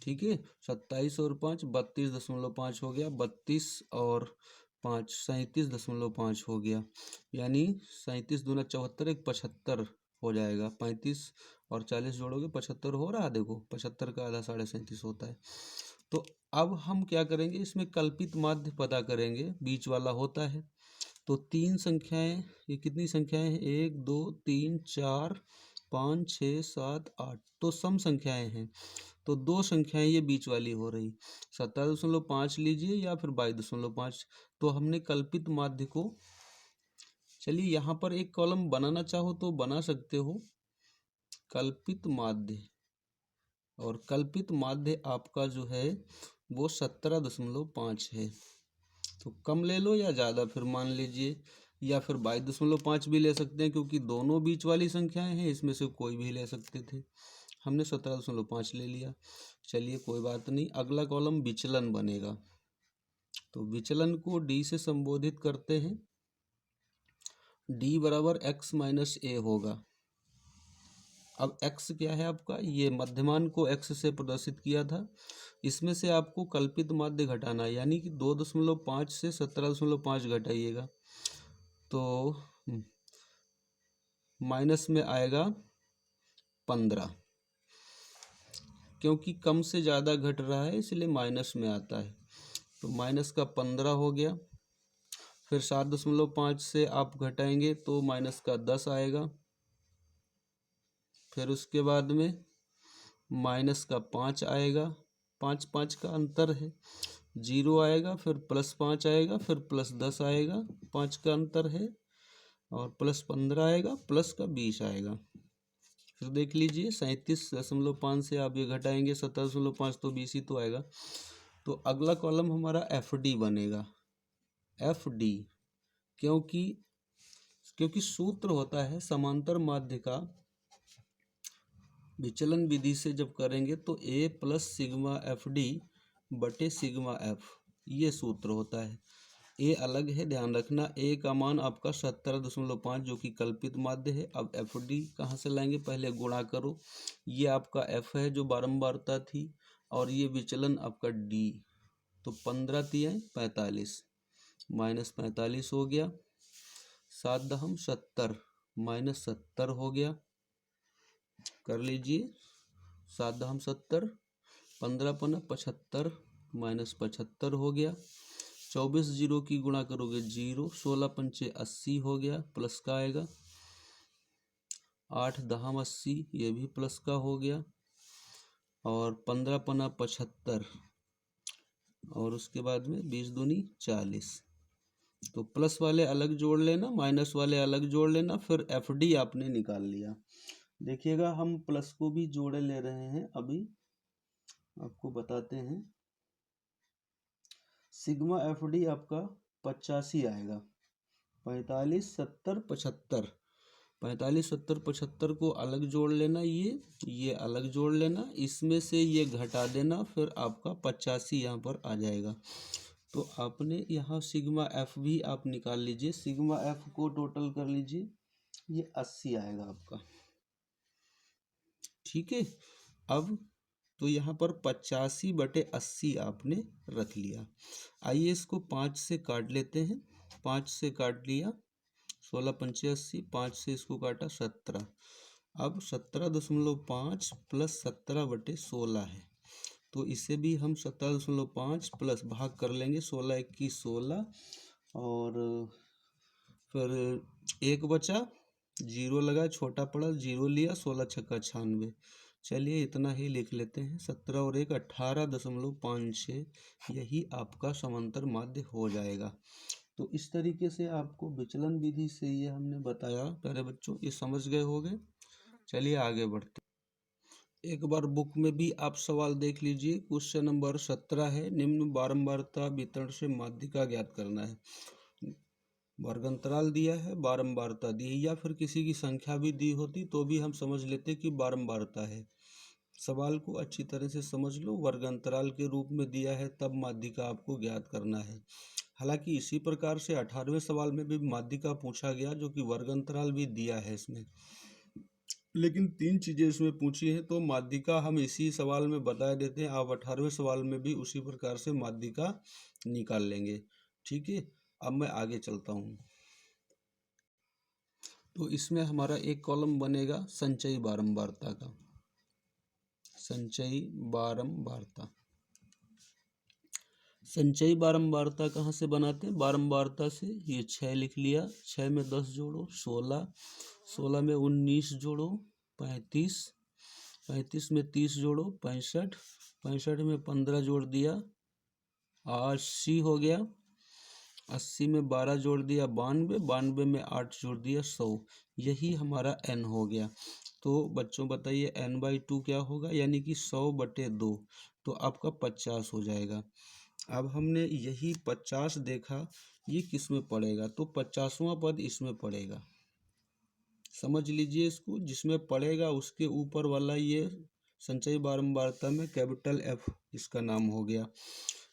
ठीक है, 27 और 5 32.5 हो गया। 32 और 5 37.5 हो गया। यानी 37 दूना 74, एक 75 हो जाएगा। 35 और 40 जोड़ोगे 75 हो रहा है। देखो 75 का आधा 37.5 होता है। तो अब हम क्या करेंगे, इसमें कल्पित माध्य पता करेंगे, बीच वाला होता है। तो 3 संख्याएं, ये कितनी संख्याएं हैं, 1 2 3 4 5 6 7 8, तो सम संख्याएं हैं। तो 2 संख्याएं ये बीच वाली हो रही, 17.5 लीजिए या फिर 22.5। तो हमने कल्पित माध्य को, चलिए यहाँ पर एक कॉलम बनाना चाहो तो बना सकते हो, कल्पित माध्य। और कल्पित माध्य आपका जो है वो 17.5 है। तो कम ले लो या ज़्यादा फिर मान लीजिए, या फिर 22.5 भी ले सकते हैं, क्योंकि दोनों बीच वाली संख्याएं हैं, इसमें से कोई भी ले सकते थे। हमने 17.5 ले लिया। चलिए कोई बात नहीं, अगला कॉलम विचलन बनेगा। तो विचलन को डी से संबोधित करते हैं। डी बराबर x माइनस ए होगा। अब x क्या है आपका, ये मध्यमान को x से प्रदर्शित किया था, इसमें से आपको कल्पित माध्य घटाना है, यानी कि 2.5 से 17.5 घटाइएगा। तो माइनस में आएगा 15, क्योंकि कम से ज़्यादा घट रहा है इसलिए माइनस में आता है। तो माइनस का 15 हो गया। फिर 7.5 से आप घटाएंगे तो माइनस का 10 आएगा। फिर उसके बाद में माइनस का 5 आएगा, 5 5 का अंतर है, 0 आएगा। फिर +5 आएगा, फिर +10 आएगा, 5 का अंतर है, और +15 आएगा, प्लस का 20 आएगा। फिर देख लीजिए 37.5 से आप ये घटाएंगे 17.5, तो 20 ही तो आएगा। तो अगला कॉलम हमारा एफ डी बनेगा। एफ डी, क्योंकि सूत्र होता है समांतर माध्य का, विचलन विधि से जब करेंगे तो a plus sigma F D बटे सिग्मा एफ, ये सूत्र होता है। a अलग है, ध्यान रखना। a का मान आपका 17.5 जो कि कल्पित माध्य है। अब एफ डी कहाँ से लाएंगे, पहले गुणा करो। ये आपका f है जो बारंबारता थी, और ये विचलन आपका d। तो 15 तियां 45, माइनस 45 हो गया। 7×70 माइनस 70 हो गया। कर लीजिए 7×70, 15×5 माइनस 75 हो गया। 24 जीरो की गुणा करोगे 0, 16×5 80 हो गया, प्लस का आएगा। 8×10 80, ये भी प्लस का हो गया। और 15×5 और उसके बाद में 20 दूनी 40। तो प्लस वाले अलग जोड़ लेना, माइनस वाले अलग जोड़ लेना, फिर एफ डी आपने निकाल लिया। देखिएगा हम प्लस को भी जोड़े ले रहे हैं, अभी आपको बताते हैं। सिग्मा एफ डी आपका 85 आएगा। 45 70 75, 45 70 75 को अलग जोड़ लेना, ये अलग जोड़ लेना, इसमें से ये घटा देना, फिर आपका 85 यहाँ पर आ जाएगा। तो आपने यहाँ सिग्मा एफ भी आप निकाल लीजिए। सिग्मा एफ को टोटल कर लीजिए, ये 80 आएगा आपका। ठीक है, अब तो यहाँ पर 85/80 आपने रख लिया। आइए इसको 5 से काट लेते हैं। 5 से काट लिया, 16×5 80, 5 से इसको काटा 17। अब 17.5 प्लस 17/16 है, तो इसे भी हम 17.5 प्लस भाग कर लेंगे। 16 21 16, और फिर 1 बचा, 0 लगा, छोटा पड़ा, 0 लिया, 16 छक्का 96। चलिए इतना ही लिख लेते हैं। 17 और 1 18.56, यही आपका समांतर माध्य हो जाएगा। तो इस तरीके से आपको विचलन विधि से ये हमने बताया। प्यारे बच्चों, ये समझ गए होंगे। चलिए आगे बढ़ते, एक बार बुक में भी आप सवाल देख लीजिए। क्वेश्चन नंबर 17 है, निम्न बारंबारता वितरण से माध्यिका ज्ञात करना है। वर्गांतराल दिया है, बारंबारता दी है, या फिर किसी की संख्या भी दी होती तो भी हम समझ लेते कि बारंबारता है। सवाल को अच्छी तरह से समझ लो। वर्ग अंतराल के रूप में दिया है, तब माध्यिका आपको ज्ञात करना है। हालांकि इसी प्रकार से 18वें सवाल में भी माध्यिका पूछा गया, जो कि वर्ग अंतराल भी दिया है इसमें, लेकिन 3 चीजें इसमें पूछी हैं, तो माध्यिका हम इसी सवाल में बता देते हैं। आप 18वें सवाल में भी उसी प्रकार से माध्यिका निकाल लेंगे। ठीक है, अब मैं आगे चलता हूँ। तो इसमें हमारा एक कॉलम बनेगा संचयी बारंबारता का। संचयी बारंबारता, संचयी बारंबारता कहाँ से बनाते हैं? बारंबारता से। ये 6 लिख लिया, 6 में 10 जोड़ो 16, 16 में 19 जोड़ो 35, 35 में 30 जोड़ो 65, 65 में 15 जोड़ दिया 80 हो गया, 80 में 12 जोड़ दिया 92, 92 में 8 जोड़ दिया 100। यही हमारा n हो गया। तो बच्चों बताइए n/2 क्या होगा? यानी कि 100/2, तो आपका 50 हो जाएगा। अब हमने यही 50 देखा, ये किस में पड़ेगा? तो 50वां पद इसमें पड़ेगा। समझ लीजिए इसको, जिसमें पड़ेगा उसके ऊपर वाला ये संचयी बारंबारता में कैपिटल F इसका नाम हो गया।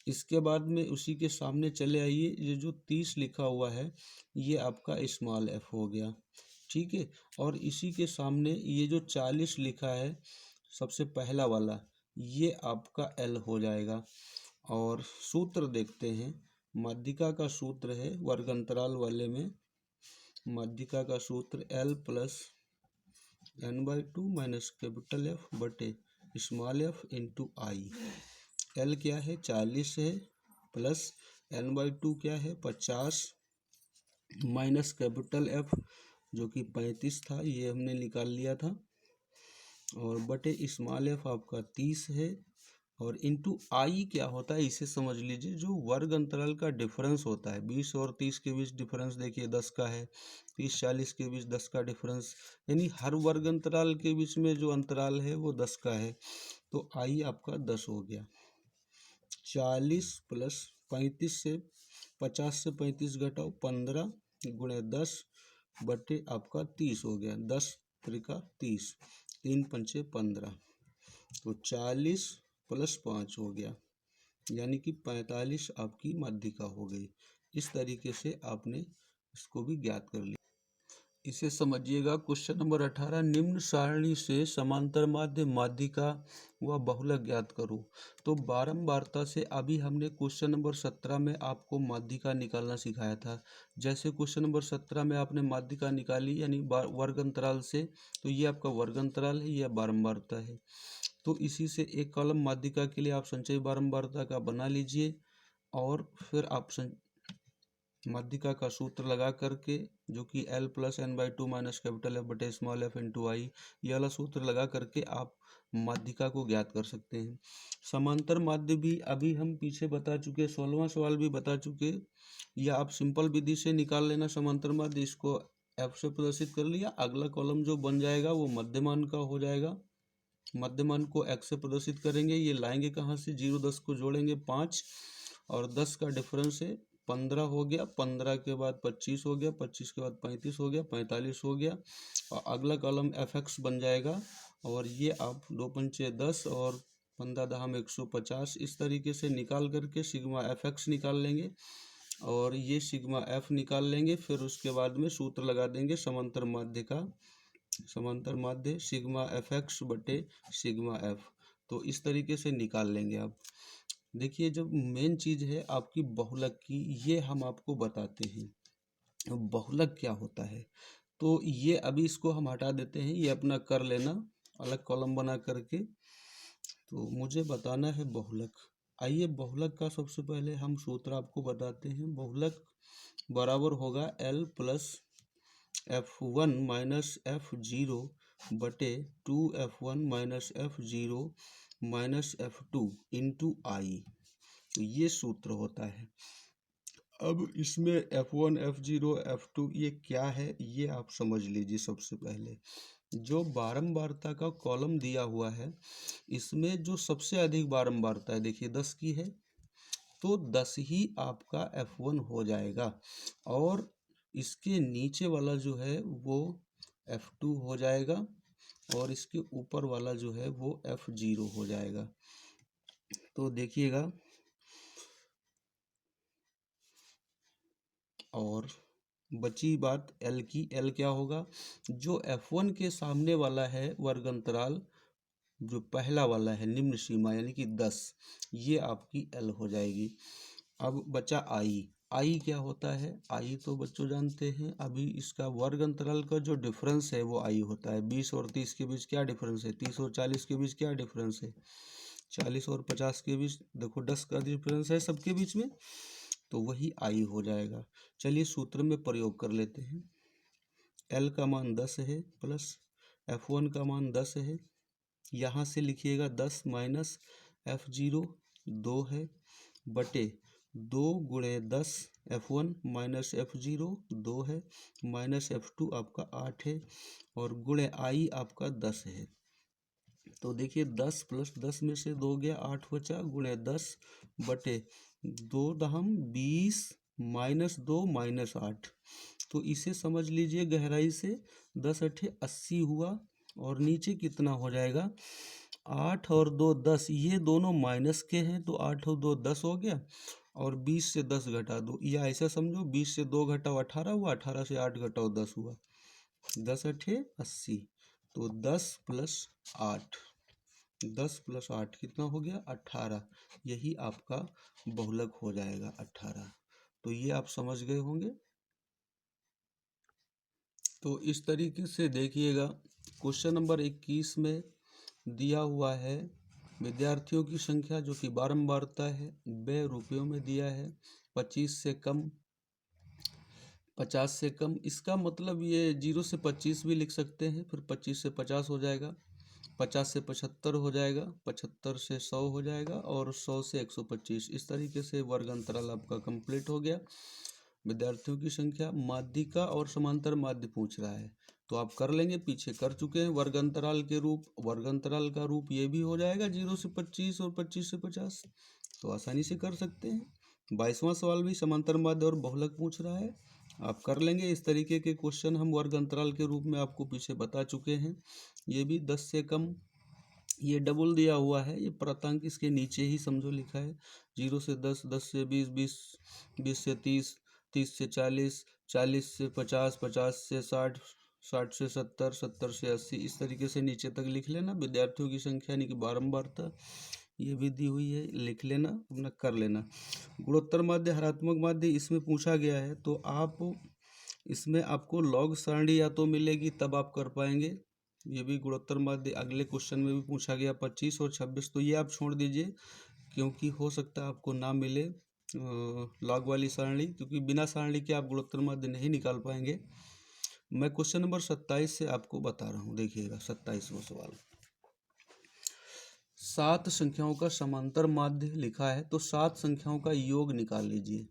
इसके बाद में उसी के सामने चले आइए, ये जो 30 लिखा हुआ है ये आपका स्मॉल f हो गया। ठीक है, और इसी के सामने ये जो 40 लिखा है सबसे पहला वाला, ये आपका L हो जाएगा। और सूत्र देखते हैं। माध्यिका का सूत्र है वर्ग अंतराल वाले में, माध्यिका का सूत्र L plus n/2 minus capital F बटे स्मॉल f इंटू आई। L क्या है? 40 है, प्लस n/2 क्या है? 50, माइनस कैपिटल F जो कि 35 था, ये हमने निकाल लिया था, और बटे स्मॉल f आपका 30 है, और इंटू आई क्या होता है इसे समझ लीजिए। जो वर्ग अंतराल का डिफरेंस होता है, 20 और 30 के बीच डिफरेंस देखिए 10 का है, 30-40 के बीच 10 का डिफरेंस, यानी हर वर्ग अंतराल के बीच में जो अंतराल है वो 10 का है। तो आई आपका 10 हो गया। 40 प्लस 35 से 50 से 35 घटाओ 15 गुणे 10 बटे आपका 30 हो गया। 10 त्रिका 30, 3 पंचे 15, तो 40 प्लस 5 हो गया, यानी कि 45 आपकी माध्यिका हो गई। इस तरीके से आपने इसको भी ज्ञात कर लिया। इसे समझिएगा। क्वेश्चन नंबर 18, निम्न सारणी से समांतर माध्य, माध्यिका व बहुलक ज्ञात करो। तो बारंबारता से अभी हमने क्वेश्चन नंबर 17 में आपको माध्यिका निकालना सिखाया था। जैसे क्वेश्चन नंबर 17 में आपने माध्यिका निकाली यानी वर्ग अंतराल से, तो ये आपका वर्ग अंतराल है, यह बारंबारता है। तो इसी से एक कॉलम माध्यिका के लिए आप संचयी बारंबारता का बना लीजिए, और फिर आप माध्यिका का सूत्र लगा करके, जो कि L plus n/2 minus capital F बटे स्मॉल f इंटू आई, ये वाला सूत्र लगा करके आप माध्यिका को ज्ञात कर सकते हैं। समांतर माध्य भी अभी हम पीछे बता चुके, 16वां सवाल भी बता चुके, या आप सिंपल विधि से निकाल लेना समांतर माध्य। इसको F से प्रदर्शित कर लिया, अगला कॉलम जो बन जाएगा वो मध्यमान का हो जाएगा। मध्यमान को x से प्रदर्शित करेंगे, ये लाएंगे कहाँ से? 0 10 को जोड़ेंगे 5, और 10 का डिफरेंस है 15 हो गया, 15 के बाद 25 हो गया, 25 के बाद 35 हो गया, 45 हो गया, और अगला कॉलम fx बन जाएगा। और ये आप 2 पंचे 10 और 15 दहम 150, इस तरीके से निकाल करके सिग्मा fx निकाल लेंगे, और ये सिग्मा f निकाल लेंगे। फिर उसके बाद में सूत्र लगा देंगे समांतर माध्य का, समांतर माध्य सिग्मा fx बटे सिग्मा f। तो इस तरीके से निकाल लेंगे आप। देखिए, जब मेन चीज़ है आपकी बहुलक की, ये हम आपको बताते हैं बहुलक क्या होता है। तो ये अभी इसको हम हटा देते हैं, ये अपना कर लेना अलग कॉलम बना करके। तो मुझे बताना है बहुलक। आइए, बहुलक का सबसे पहले हम सूत्र आपको बताते हैं। बहुलक बराबर होगा L plus F1 minus F0 बटे 2F1 minus F0 minus F2 into आई। तो ये सूत्र होता है। अब इसमें F1 F0 F2 ये क्या है, ये आप समझ लीजिए। सबसे पहले जो बारंबारता का कॉलम दिया हुआ है, इसमें जो सबसे अधिक बारंबारता है, देखिए 10 की है, तो 10 ही आपका F1 हो जाएगा, और इसके नीचे वाला जो है वो F2 हो जाएगा, और इसके ऊपर वाला जो है वो F0 हो जाएगा। तो देखिएगा, और बची बात L की। L क्या होगा? जो F1 के सामने वाला है वर्ग अंतराल, जो पहला वाला है निम्न सीमा यानी कि 10, ये आपकी L हो जाएगी। अब बचा I। I क्या होता है? I तो बच्चों जानते हैं, अभी इसका वर्ग अंतराल का जो डिफरेंस है वो I होता है। 20 और 30 के बीच क्या डिफरेंस है? 30 और 40 के बीच क्या डिफरेंस है? 40 और 50 के बीच देखो 10 का डिफरेंस है सबके बीच में, तो वही I हो जाएगा। चलिए सूत्र में प्रयोग कर लेते हैं। L का मान 10 है प्लस F1 का मान 10 है। यहाँ से लिखिएगा 10 माइनस F0 2 है, बटे 2 गुणे 10 F1 माइनस F0 2 है, माइनस F2 आपका 8 है, और गुणे I आपका 10 है। तो देखिए 10 प्लस 10 में से 2 गया, 8 बचा, गुणे 10 बटे 2 दहम 20 माइनस 2 माइनस 8। तो इसे समझ लीजिए गहराई से, 10 अठे 80 हुआ, और नीचे कितना हो जाएगा? 8 और 2 10, ये दोनों माइनस के हैं, तो 8 और 2 10 हो गया, और 20 से 10 घटा दो, या ऐसा समझो 20 से 2 घटाओ 18 हुआ, 18 से 8 घटाओ 10 हुआ, 10 अठे 80। तो 10 प्लस 8, 10 प्लस 8 कितना हो गया? 18। यही आपका बहुलक हो जाएगा 18। तो ये आप समझ गए होंगे। तो इस तरीके से देखिएगा, क्वेश्चन नंबर 21 में दिया हुआ है विद्यार्थियों की संख्या जो कि बारंबारता है, वह रुपयों में दिया है। 25 से कम, 50 से कम, इसका मतलब ये 0 से 25 भी लिख सकते हैं, फिर 25 से 50 हो जाएगा, 50 से 75 हो जाएगा, 75 से 100 हो जाएगा, और 100 से 125। इस तरीके से वर्ग अंतराल आपका कंप्लीट हो गया। विद्यार्थियों की संख्या, माध्यिका और समांतर माध्य पूछ रहा है, तो आप कर लेंगे, पीछे कर चुके हैं। वर्ग अंतराल के रूप, वर्ग अंतराल का रूप ये भी हो जाएगा 0 से 25 और 25 से 50, तो आसानी से कर सकते हैं। 22वां सवाल भी समांतर माध्य और बहुलक पूछ रहा है, आप कर लेंगे। इस तरीके के क्वेश्चन हम वर्ग अंतराल के रूप में आपको पीछे बता चुके हैं। ये भी 10 से कम, ये डबल दिया हुआ है, ये प्रांतांक इसके नीचे ही समझो लिखा है। 0 से 10, 10 से 20, 20 से 30, 30 से 40, 40 से 50, 50 से 60, 60 से 70, 70 से 80, इस तरीके से नीचे तक लिख लेना। विद्यार्थियों की संख्या यानी कि बारंबारता ये भी दी हुई है, लिख लेना, अपना कर लेना। गुणोत्तर माध्य, हरात्मक माध्य इसमें पूछा गया है, तो आप इसमें आपको लॉग सारणी या तो मिलेगी तब आप कर पाएंगे। ये भी गुणोत्तर माध्य अगले क्वेश्चन में भी पूछा गया 25 और 26, तो ये आप छोड़ दीजिए, क्योंकि हो सकता है आपको ना मिले लॉग वाली सारणी, क्योंकि बिना सारणी के आप गुणोत्तर माध्य नहीं निकाल पाएंगे। मैं क्वेश्चन नंबर 27 से आपको बता रहा हूँ, देखिएगा 27वां सवाल। 7 संख्याओं का समांतर माध्य लिखा है, तो 7 संख्याओं का योग निकाल लीजिए।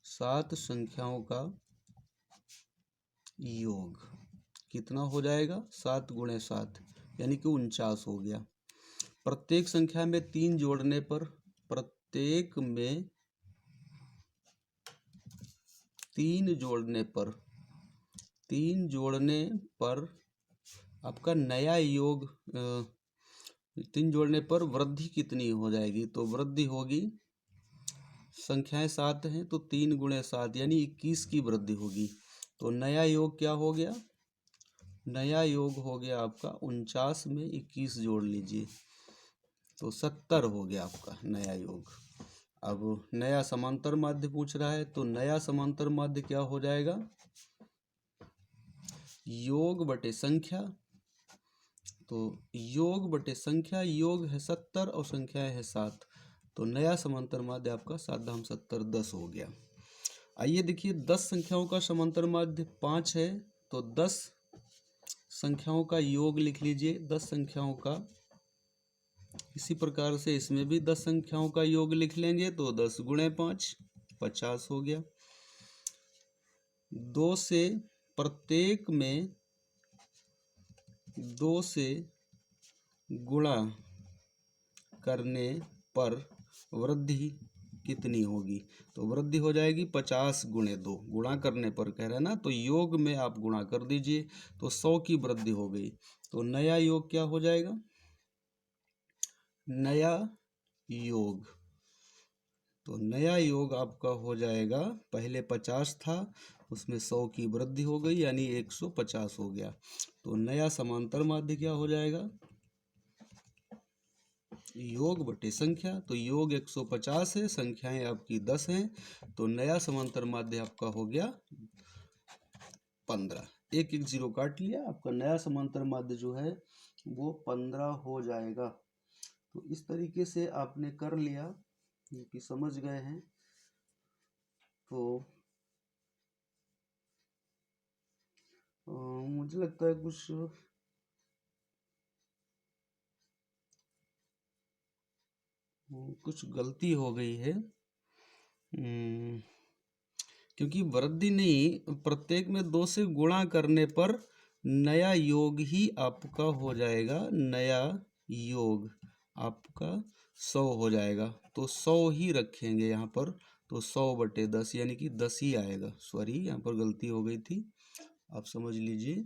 7 संख्याओं का योग कितना हो जाएगा? 7 गुणे 7 यानी कि 49 हो गया। प्रत्येक संख्या में 3 जोड़ने पर, प्रत्येक में 3 जोड़ने पर, 3 जोड़ने पर आपका नया योग 3 जोड़ने पर वृद्धि कितनी हो जाएगी? तो वृद्धि होगी, संख्याएं 7 हैं तो 3 गुणे 7 यानी 21 की वृद्धि होगी। तो नया योग क्या हो गया? नया योग हो गया आपका 49 में 21 जोड़ लीजिए, तो 70 हो गया आपका नया योग। अब नया समांतर माध्य पूछ रहा है, तो नया समांतर माध्य क्या हो जाएगा? योग बटे संख्या, तो योग बटे संख्या, योग है 70 और संख्या है 7, तो नया समांतर माध्य आपका 7 दाम 70 10 हो गया। आइए देखिए 10 संख्याओं का समांतर माध्य 5 है, तो 10 संख्याओं का योग लिख लीजिए, 10 संख्याओं का। इसी प्रकार से इसमें भी 10 संख्याओं का योग लिख लेंगे, तो 10 गुणे 5 50 हो गया। 2 से प्रत्येक में 2 से गुणा करने पर वृद्धि कितनी होगी। तो वृद्धि हो जाएगी 50 गुणे 2, गुणा करने पर कह रहे हैं ना, तो योग में आप गुणा कर दीजिए तो 100 की वृद्धि हो गई। तो नया योग क्या हो जाएगा, नया योग, तो नया योग आपका हो जाएगा, पहले 50 था उसमें 100 की वृद्धि हो गई यानी 150 हो गया। तो नया समांतर माध्य क्या हो जाएगा, योग बटे संख्या, तो योग 150 है, संख्याएं आपकी 10 हैं, तो नया समांतर माध्य आपका हो गया 15। एक एक जीरो काट लिया, आपका नया समांतर माध्य जो है वो 15 हो जाएगा। तो इस तरीके से आपने कर लिया कि समझ गए हैं। तो मुझे लगता है कुछ गलती हो गई है, क्योंकि वृद्धि नहीं, प्रत्येक में 2 से गुणा करने पर नया योग ही आपका हो जाएगा, नया योग आपका 100 हो जाएगा। तो 100 ही रखेंगे यहाँ पर, तो 100 बटे 10 यानी कि 10 ही आएगा। सॉरी, यहाँ पर गलती हो गई थी, आप समझ लीजिए।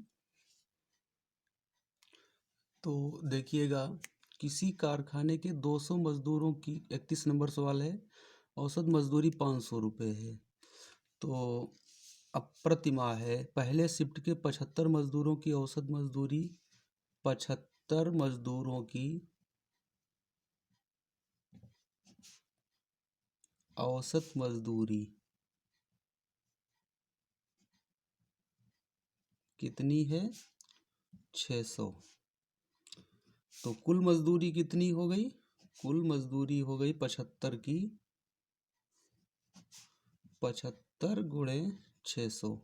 तो देखिएगा, किसी कारखाने के 200 मजदूरों की, 31 नंबर सवाल है, औसत मजदूरी 500 रुपये है। तो अब प्रतिमाह है, पहले शिफ्ट के 75 मजदूरों की औसत मजदूरी, 75 मजदूरों की औसत मजदूरी कितनी है, 600। तो कुल मजदूरी कितनी हो गई, कुल मजदूरी हो गई 75 की, 75 गुणे 600,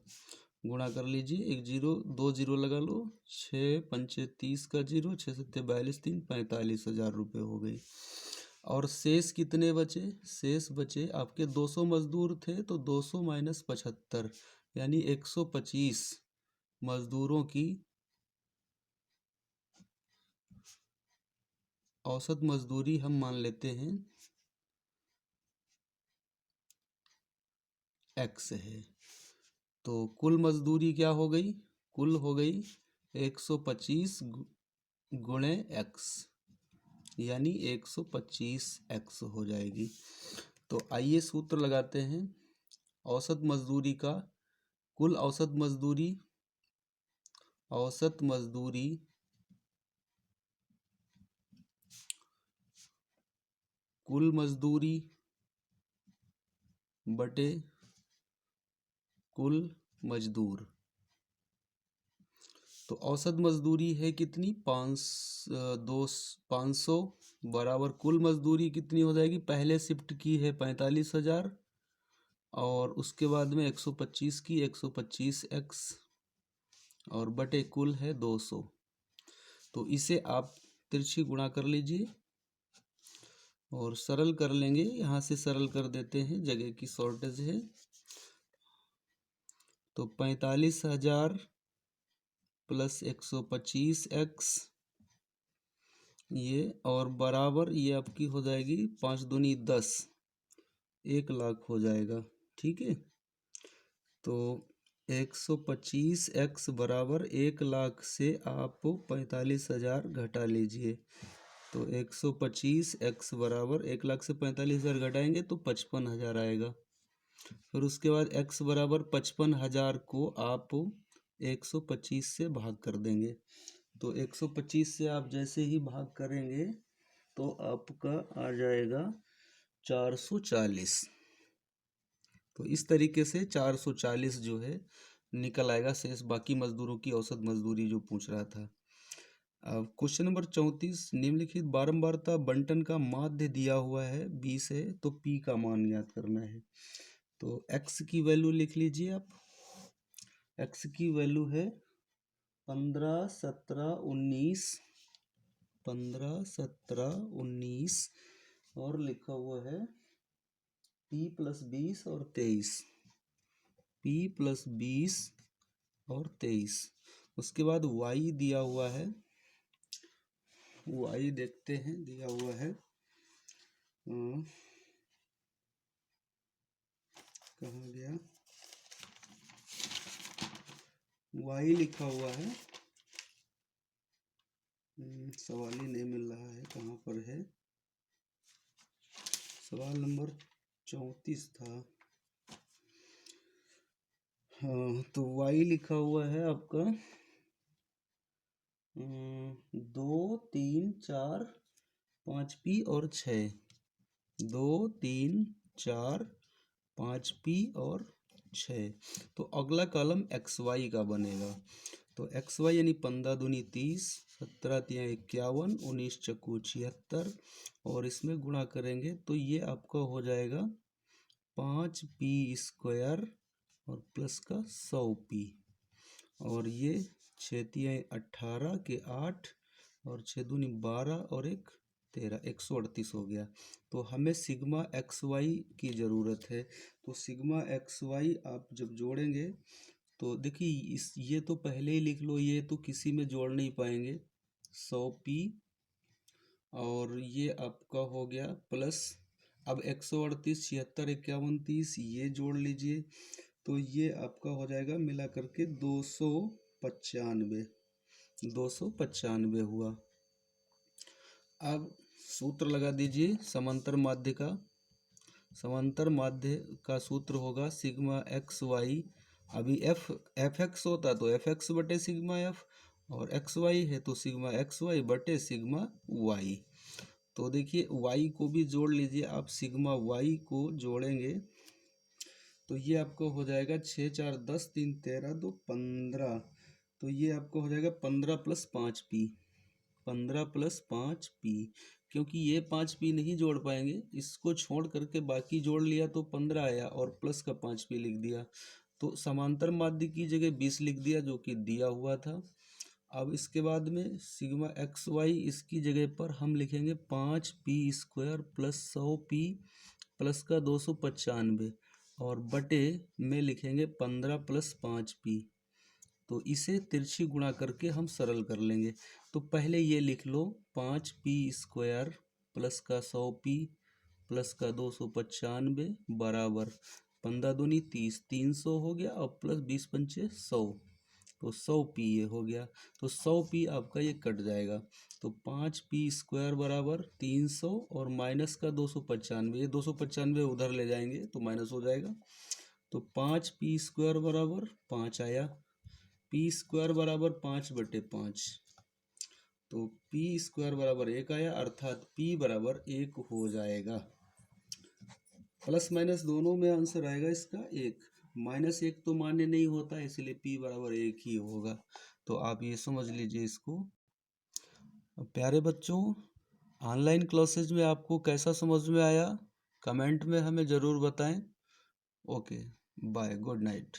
गुणा कर लीजिए, एक जीरो, 2 जीरो लगा लो, 6 पंचे 30 का जीरो, 6 सत्ते 42, 3 45,000 रुपये हो गई। और शेष कितने बचे, शेष बचे आपके 200 मजदूर थे, तो 200 माइनस 75 यानी 125 मजदूरों की औसत मजदूरी हम मान लेते हैं एक्स है। तो कुल मजदूरी क्या हो गई, कुल हो गई 125 गुणे एक्स यानी 125 एक्स हो जाएगी। तो आइए सूत्र लगाते हैं, औसत मजदूरी का, कुल औसत मजदूरी, औसत मजदूरी कुल मजदूरी बटे कुल मजदूर। तो औसत मजदूरी है कितनी, 500 बराबर कुल मजदूरी कितनी हो जाएगी, पहले शिफ्ट की है 45,000 और उसके बाद में 125 की 125 एक्स और बटे कुल है 200। तो इसे आप तिरछी गुणा कर लीजिए और सरल कर लेंगे, यहाँ से सरल कर देते हैं, जगह की शॉर्टेज है। तो 45,000 प्लस 125 एक्स ये, और बराबर ये आपकी हो जाएगी 5 दूनी 10, 1,00,000 हो जाएगा। ठीक है, तो 125 एक्स बराबर 1,00,000 से आप 45,000 घटा लीजिए। तो 125 एक्स बराबर 1,00,000 से 45,000 घटाएंगे तो 55,000 आएगा। फिर उसके बाद एक्स बराबर 55,000 को आप 125 से भाग कर देंगे। तो 125 से आप जैसे ही भाग करेंगे तो आपका आ जाएगा 440। तो इस तरीके से 440 जो है निकल आएगा शेष, बाकी मजदूरों की औसत मजदूरी जो पूछ रहा था। अब क्वेश्चन नंबर 34, निम्नलिखित बारंबारता बंटन का माध्य दिया हुआ है 20 है, तो पी का मान ज्ञात करना है। तो एक्स की वैल्यू लिख लीजिए आप, एक्स की वैल्यू है 15, 17, 19, 15, 17, 19 और लिखा हुआ है p प्लस 20 और 23, p प्लस 20 और 23। उसके बाद y दिया हुआ है, y देखते हैं दिया हुआ है कहाँ गया, y लिखा हुआ है, सवाल ही नहीं मिल रहा है, कहाँ पर है, सवाल नंबर 34 था। हाँ, तो y लिखा हुआ है आपका 2 3 4 5p और 6, 2 3 4 5p और 6। तो अगला कॉलम xy का बनेगा। तो xy यानी 15 दूनी 30, 17 तिया 51, 19 चक्कू 76 और इसमें गुणा करेंगे तो ये आपका हो जाएगा 5p² और प्लस का 100p और ये 6 तिया 18 के 8 और 6 दूनी 12 और 1 13, 138 हो गया। तो हमें सिग्मा XY की ज़रूरत है। तो सिग्मा XY आप जब जोड़ेंगे तो देखिए ये तो पहले ही लिख लो, ये तो किसी में जोड़ नहीं पाएंगे। 100p और ये आपका हो गया प्लस, अब 138 76 51 30 ये जोड़ लीजिए तो ये आपका हो जाएगा मिला करके 295 हुआ। अब सूत्र लगा दीजिए समांतर माध्य का। समांतर माध्य का सूत्र होगा सिग्मा XY, अभी एफ एक्स होता तो एफ एक्स बटे सिग्मा एफ और XY है तो सिग्मा XY बटे सिग्मा Y। तो देखिए Y को भी जोड़ लीजिए आप, सिग्मा Y को जोड़ेंगे तो ये आपको हो जाएगा 6 4 10 3 13 2 15। तो ये आपको हो जाएगा 15 + 5p, 15 + 5p, क्योंकि ये 5p नहीं जोड़ पाएंगे, इसको छोड़ करके बाकी जोड़ लिया तो 15 आया और प्लस का 5p लिख दिया। तो समांतर माध्य की जगह 20 लिख दिया जो कि दिया हुआ था। अब इसके बाद में सिग्मा XY इसकी जगह पर हम लिखेंगे 5p² प्लस 100p प्लस का 295 और बटे में लिखेंगे 15 + 5p। तो इसे तिरछी गुणा करके हम सरल कर लेंगे। तो पहले ये लिख लो 5p² प्लस का 100p प्लस का 295 बराबर 15 दूनी 30, 300 हो गया और प्लस 20 पंचे 100, तो 100p ये हो गया। तो 100p आपका ये कट जाएगा। तो 5p² बराबर 300 और माइनस का 295, ये 295 उधर ले जाएंगे तो माइनस हो जाएगा। तो 5p² बराबर 5 आया, p² बराबर 5/5, तो p² बराबर 1 आया, अर्थात p बराबर 1 हो जाएगा। प्लस माइनस दोनों में आंसर आएगा इसका 1, -1 तो मान्य नहीं होता इसलिए p बराबर 1 ही होगा। तो आप ये समझ लीजिए इसको। प्यारे बच्चों, ऑनलाइन क्लासेज में आपको कैसा समझ में आया कमेंट में हमें ज़रूर बताएं। Okay, bye, good night.